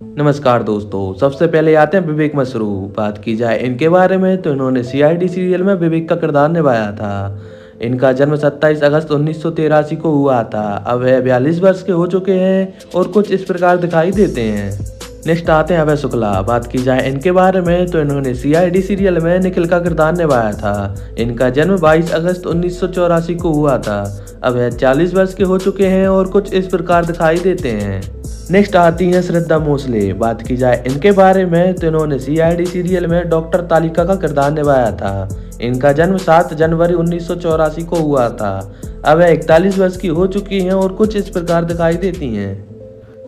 नमस्कार दोस्तों, सबसे पहले आते हैं विवेक मसरू। बात की जाए इनके बारे में तो इन्होंने सीआईडी सीरियल में विवेक का किरदार निभाया था। इनका जन्म 27 अगस्त 1983 को हुआ था। अब वह 42 वर्ष के हो चुके हैं और कुछ इस प्रकार दिखाई देते हैं। नेक्स्ट आते हैं अभय शुक्ला। बात की जाए इनके बारे में तो इन्होंने सीआईडी सीरियल में निखिल का किरदार निभाया था। इनका जन्म 22 अगस्त 1984 को हुआ था। अब वह 40 वर्ष के हो चुके हैं और कुछ इस प्रकार दिखाई देते हैं। नेक्स्ट आती हैं श्रद्धा भोसले। बात की जाए इनके बारे में तो इन्होंने सीआईडी सीरियल में डॉक्टर तालिका का किरदार निभाया था। इनका जन्म 7 जनवरी 1984 को हुआ था। अब वह 41 वर्ष की हो चुकी हैं और कुछ इस प्रकार दिखाई देती हैं।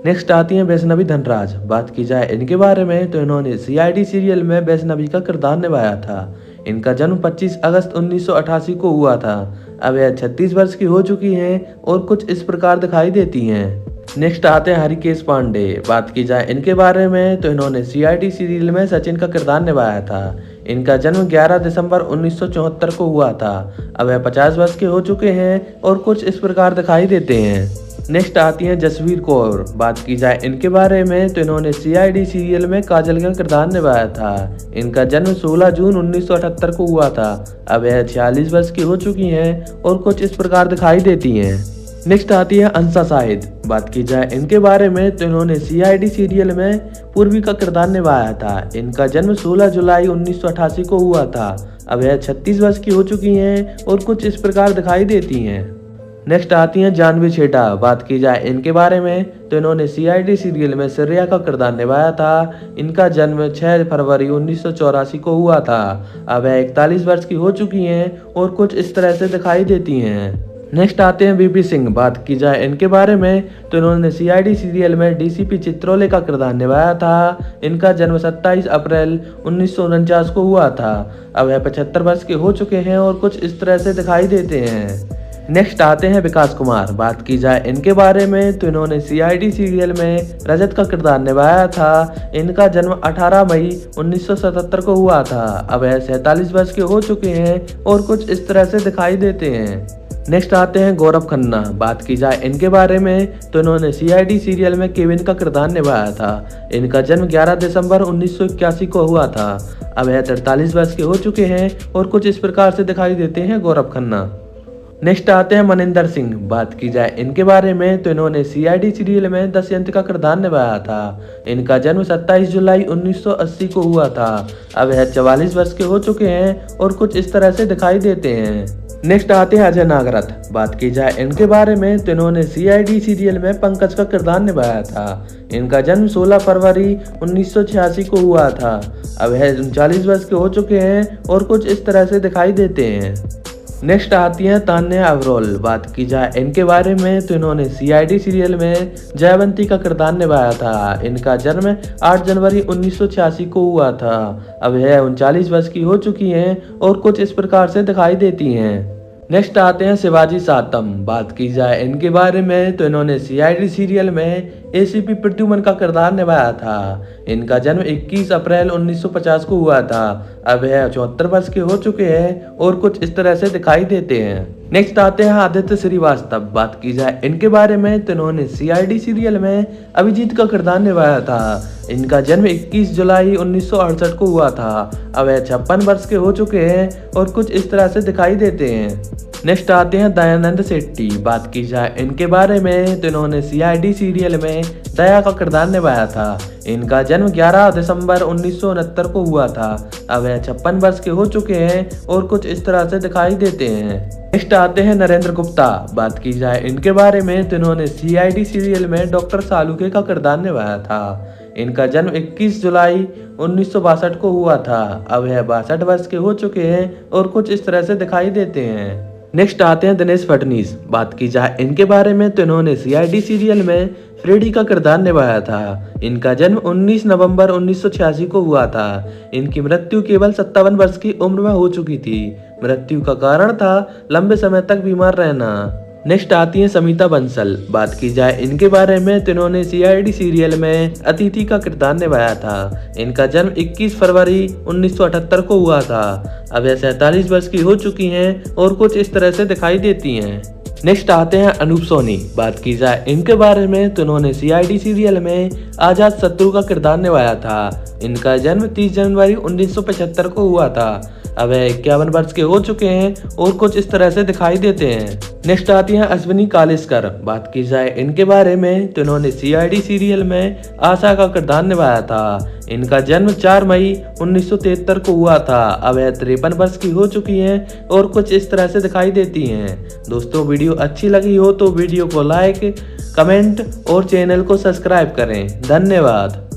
नेक्स्ट आती हैं वैष्णवी धनराज। बात की जाए इनके बारे में तो इन्होंने सीआईडी सीरियल में वैष्णवी का किरदार निभाया था। इनका जन्म 25 अगस्त 1988 को हुआ था। अब वह 36 वर्ष की हो चुकी हैं और कुछ इस प्रकार दिखाई देती हैं। नेक्स्ट आते हैं हरिकेश पांडे। बात की जाए इनके बारे में तो इन्होंने सीआईडी सीरियल में सचिन का किरदार निभाया था। इनका जन्म 11 दिसंबर 1974 को हुआ था। अब वह 50 वर्ष के हो चुके हैं और कुछ इस प्रकार दिखाई देते हैं। नेक्स्ट आती हैं जसवीर कौर। बात की जाए इनके बारे में तो इन्होंने सीआईडी सीरियल में काजल का किरदार निभाया था। इनका जन्म 16 जून 1978 को हुआ था। अब वह 46 वर्ष की हो चुकी हैं और कुछ इस प्रकार दिखाई देती हैं। नेक्स्ट आती है अंसा शाहिद। बात की जाए इनके बारे में तो इन्होंने सीआईडी सीरियल में पूर्वी का किरदार निभाया था। इनका जन्म 16 जुलाई 1988 को हुआ था। अब यह 36 वर्ष की हो चुकी हैं और कुछ इस प्रकार दिखाई देती हैं। नेक्स्ट आती हैं जानवी छेटा। बात की जाए इनके बारे में तो इन्होंने सीआईडी सीरियल में श्रेया का किरदार निभाया था। इनका जन्म 6 फरवरी 1984 को हुआ था। अब वह 41 वर्ष की हो चुकी हैं और कुछ इस तरह से दिखाई देती हैं। नेक्स्ट आते हैं बीपी सिंह। बात की जाए इनके बारे में तो इन्होंने सीआईडी सीरियल में डीसीपी चित्रोले का किरदार निभाया था। इनका जन्म 27 अप्रैल 1949 को हुआ था। अब वह 75 वर्ष के हो चुके हैं और कुछ इस तरह से दिखाई देते हैं। नेक्स्ट आते हैं विकास कुमार। बात की जाए इनके बारे में तो इन्होंने सीआईडी सीरियल में रजत का किरदार निभाया था। इनका जन्म 18 मई 1977 को हुआ था। अब वह 47 वर्ष के हो चुके हैं और कुछ इस तरह से दिखाई देते हैं। नेक्स्ट आते हैं गौरव खन्ना। बात की जाए इनके बारे में तो इन्होंने सीआईडी सीरियल में केविन का किरदार निभाया था। इनका जन्म 11 दिसंबर 1981 को हुआ था। अब यह 43 वर्ष के हो चुके हैं और कुछ इस प्रकार से दिखाई देते हैं गौरव खन्ना। नेक्स्ट आते हैं मनिंदर सिंह। बात की जाए इनके बारे में तो इन्होंने सीआईडी सीरियल में दशयंत का किरदार निभाया था। इनका जन्म 27 जुलाई 1980 को हुआ था। अब यह 44 वर्ष के हो चुके हैं और कुछ इस तरह से दिखाई देते हैं। नेक्स्ट आते हैं अजय नागरथ। बात की जाए इनके बारे में तो इन्होंने सीआईडी सीरियल में पंकज का किरदार निभाया था। इनका जन्म 16 फरवरी 1986 को हुआ था। अब यह 39 वर्ष के हो चुके हैं और कुछ इस तरह से दिखाई देते हैं। नेक्स्ट आती हैं तान्या अग्रवाल। बात की जाए इनके बारे में तो इन्होंने सीआईडी सीरियल में जयवंती का किरदार निभाया था। इनका जन्म 8 जनवरी 1986 को हुआ था। अब यह 39 वर्ष की हो चुकी हैं और कुछ इस प्रकार से दिखाई देती हैं। नेक्स्ट आते हैं शिवाजी सातम। बात की जाए इनके बारे में तो इन्होंने सीआईडी सीरियल में एसीपी प्रद्युमन का किरदार निभाया था। इनका जन्म 21 अप्रैल 1950 को हुआ था। अब यह 74 वर्ष के हो चुके हैं और कुछ इस तरह से दिखाई देते हैं। नेक्स्ट आते हैं आदित्य श्रीवास्तव। बात की जाए इनके बारे में तो इन्होंने सीआईडी सीरियल में अभिजीत का किरदार निभाया था। इनका जन्म 21 जुलाई 1968 को हुआ था। अब यह 56 वर्ष के हो चुके हैं और कुछ इस तरह से दिखाई देते हैं। नेक्स्ट आते हैं दयानंद शेट्टी। बात की जाए इनके बारे में तो इन्होंने सीआईडी सीरियल में दया का किरदार निभाया था। इनका जन्म 11 दिसंबर 1969 को हुआ था। अब यह 56 वर्ष के हो चुके हैं और कुछ इस तरह से दिखाई देते हैं। नेक्स्ट आते हैं नरेंद्र गुप्ता। बात की जाए इनके बारे में तो इन्होंने सीआईडी सीरियल में डॉक्टर सालुके का किरदार निभाया था। इनका जन्म 21 जुलाई 1962 को हुआ था। अब यह 62 वर्ष के हो चुके हैं और कुछ इस तरह से दिखाई देते हैं। नेक्स्ट आते हैं दिनेश फडणीस। बात की जाए इनके बारे में तो इन्होंने सीआईडी सीरियल में फ्रेडी का किरदार निभाया था। इनका जन्म 19 नवंबर 1986 को हुआ था। इनकी मृत्यु केवल 57 वर्ष की उम्र में हो चुकी थी। मृत्यु का कारण था लंबे समय तक बीमार रहना। नेक्स्ट आती है समीता बंसल। बात की जाए इनके बारे में तो इन्होंने सीआईडी सीरियल में अतिथि का किरदार निभाया था। इनका जन्म 21 फरवरी 1978 को हुआ था। अब यह 47 वर्ष की हो चुकी हैं और कुछ इस तरह से दिखाई देती हैं। नेक्स्ट आते हैं अनूप सोनी। बात की जाए इनके बारे में तो इन्होंने सीआईडी सीरियल में आजाद शत्रु का किरदार निभाया था। इनका जन्म 30 जनवरी 1975 को हुआ था। अब 51 वर्ष के हो चुके हैं और कुछ इस तरह से दिखाई देते हैं। नेक्स्ट आती हैं अश्विनी कालेस्कर। बात की जाए इनके बारे में तो इन्होंने सीआईडी सीरियल में आशा का किरदार निभाया था। इनका जन्म 4 मई 1973 को हुआ था। अब 53 वर्ष की हो चुकी हैं और कुछ इस तरह से दिखाई देती हैं। दोस्तों वीडियो अच्छी लगी हो तो वीडियो को लाइक, कमेंट और चैनल को सब्सक्राइब करें। धन्यवाद।